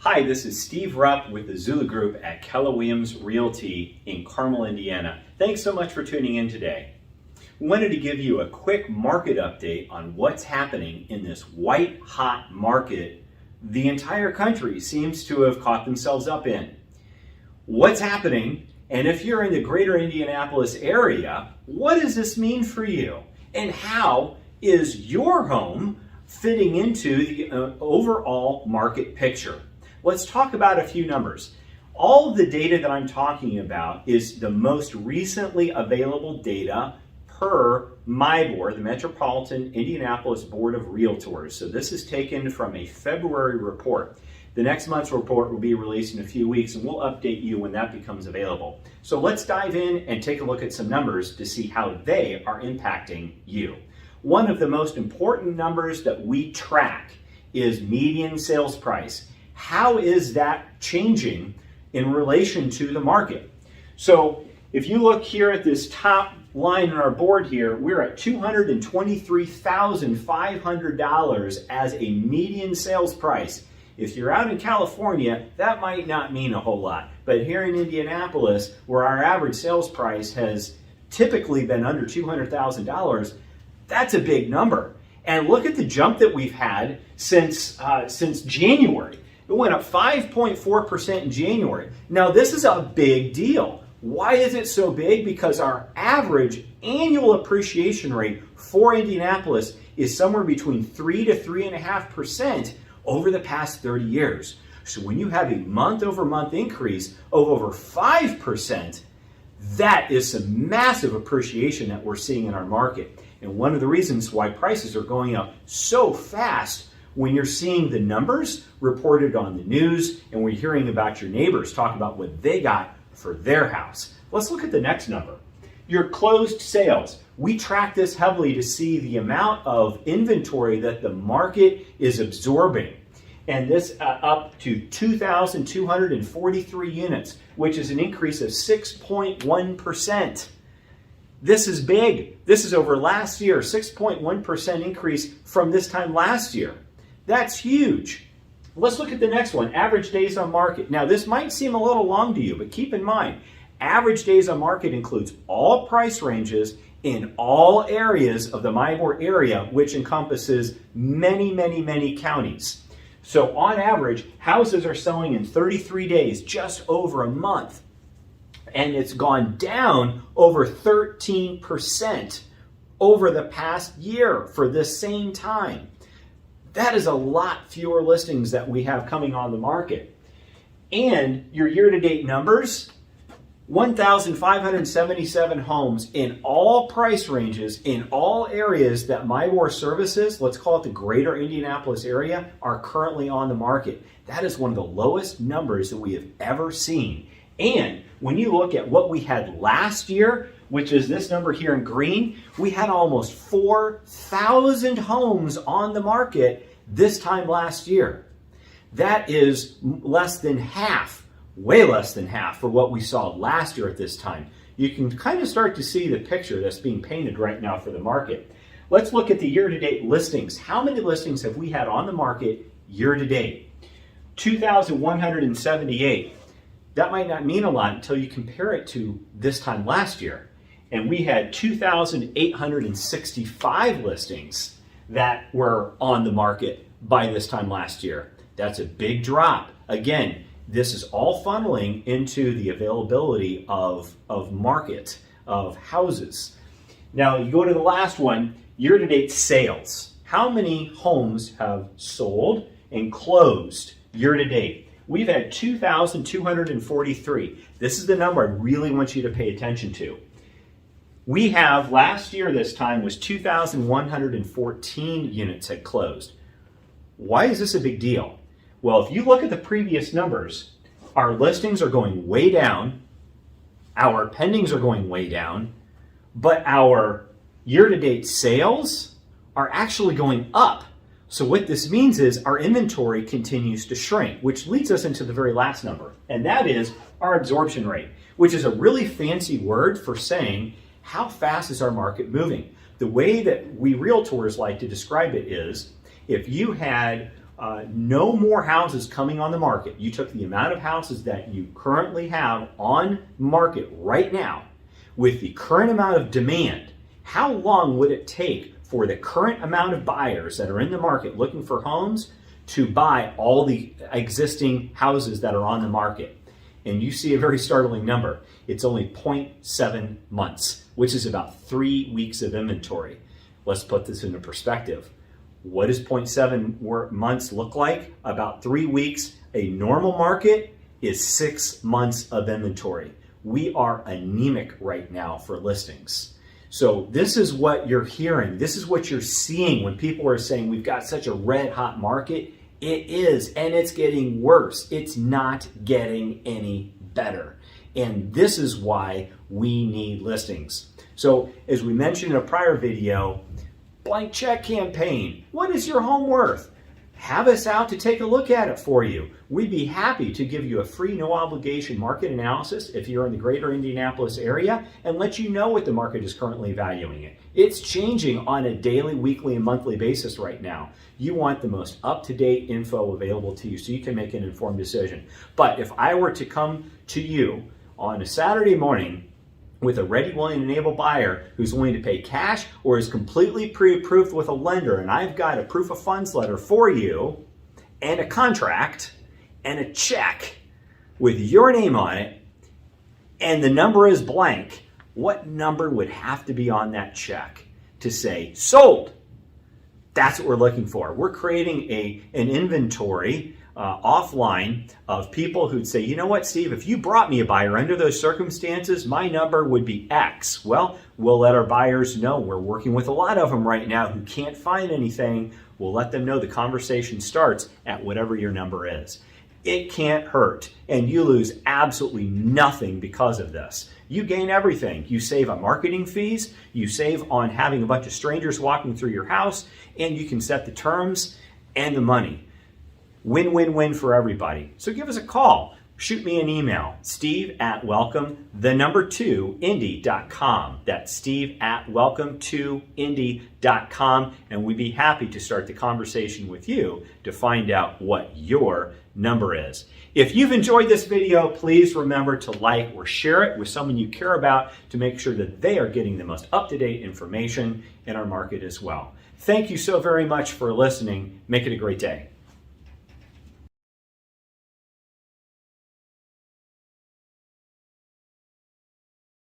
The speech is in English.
Hi, this is Steve Rupp with the Zula Group at Keller Williams Realty in Carmel, Indiana. Thanks so much for tuning in today. We wanted to give you a quick market update on what's happening in this white hot market the entire country seems to have caught themselves up in. What's happening, and if you're in the greater Indianapolis area, what does this mean for you? And how is your home fitting into the overall market picture? Let's talk about a few numbers. All of the data that I'm talking about is the most recently available data per MIBOR, the Metropolitan Indianapolis Board of Realtors. So this is taken from a February report. The next month's report will be released in a few weeks, and we'll update you when that becomes available. So let's dive in and take a look at some numbers to see how they are impacting you. One of the most important numbers that we track is median sales price. How is that changing in relation to the market? So if you look here at this top line on our board here, we're at $223,500 as a median sales price. If you're out in California, that might not mean a whole lot. But here in Indianapolis, where our average sales price has typically been under $200,000, that's a big number. And look at the jump that we've had since January. It went up 5.4% in January. Now, this is a big deal. Why is it so big? Because our average annual appreciation rate for Indianapolis is somewhere between 3 to 3.5% over the past 30 years. So when you have a month-over-month increase of over 5%, that is some massive appreciation that we're seeing in our market. And one of the reasons why prices are going up so fast when you're seeing the numbers reported on the news and we're hearing about your neighbors talk about what they got for their house. Let's look at the next number. Your closed sales. We track this heavily to see the amount of inventory that the market is absorbing. And this up to 2,243 units, which is an increase of 6.1%. This is big. This is over last year, 6.1% increase from this time last year. That's huge. Let's look at the next one, average days on market. Now, this might seem a little long to you, but keep in mind, average days on market includes all price ranges in all areas of the MIBOR area, which encompasses many, many, many counties. So on average, houses are selling in 33 days, just over a month. And it's gone down over 13% over the past year for this same time. That is a lot fewer listings that we have coming on the market. And your year-to-date numbers, 1,577 homes in all price ranges, in all areas that MIBOR services, let's call it the greater Indianapolis area, are currently on the market. That is one of the lowest numbers that we have ever seen. And when you look at what we had last year, which is this number here in green, we had almost 4,000 homes on the market this time last year. That is less than half, way less than half for what we saw last year at this time. You can kind of start to see the picture that's being painted right now for the market. Let's look at the year-to-date listings. How many listings have we had on the market year-to-date? 2,178. That might not mean a lot until you compare it to this time last year. And we had 2,865 listings that were on the market by this time last year. That's a big drop. Again, this is all funneling into the availability of market, of houses. Now, you go to the last one, year-to-date sales. How many homes have sold and closed year-to-date? We've had 2,243. This is the number I really want you to pay attention to. We have, last year this time was 2,114 units had closed. Why is this a big deal? Well, if you look at the previous numbers, our listings are going way down, our pendings are going way down, but our year-to-date sales are actually going up. So what this means is our inventory continues to shrink, which leads us into the very last number, and that is our absorption rate, which is a really fancy word for saying how fast is our market moving. The way that we realtors like to describe it is if you had no more houses coming on the market. You took the amount of houses that you currently have on market right now with the current amount of demand. How long would it take for the current amount of buyers that are in the market looking for homes to buy all the existing houses that are on the market? And you see a very startling number. It's only 0.7 months, which is about 3 weeks of inventory. Let's put this into perspective. What does 0.7 months look like? About 3 weeks. A normal market is 6 months of inventory. We are anemic right now for listings. So this is what you're hearing. This is what you're seeing when people are saying we've got such a red hot market. It is, and it's getting worse. It's not getting any better. And this is why we need listings. So as we mentioned in a prior video, blank check campaign. What is your home worth? Have us out to take a look at it for you. We'd be happy to give you a free, no obligation market analysis if you're in the greater Indianapolis area and let you know what the market is currently valuing it. It's changing on a daily, weekly, and monthly basis right now. You want the most up-to-date info available to you so you can make an informed decision. But if I were to come to you on a Saturday morning with a ready, willing, and able buyer who's willing to pay cash or is completely pre-approved with a lender, and I've got a proof of funds letter for you and a contract and a check with your name on it, and the number is blank, what number would have to be on that check to say sold? That's what we're looking for. We're creating an inventory offline of people who'd say, you know what, Steve, if you brought me a buyer under those circumstances, my number would be X. Well, we'll let our buyers know. We're working with a lot of them right now who can't find anything. We'll let them know the conversation starts at whatever your number is. It can't hurt, and you lose absolutely nothing because of this. You gain everything. You save on marketing fees, you save on having a bunch of strangers walking through your house, and you can set the terms and the money. Win-win-win for everybody. So give us a call. Shoot me an email, steve@welcome2indy.com. That's steve@welcome2indy.com, and we'd be happy to start the conversation with you to find out what your number is. If you've enjoyed this video, please remember to like or share it with someone you care about to make sure that they are getting the most up-to-date information in our market as well. Thank you so very much for listening. Make it a great day.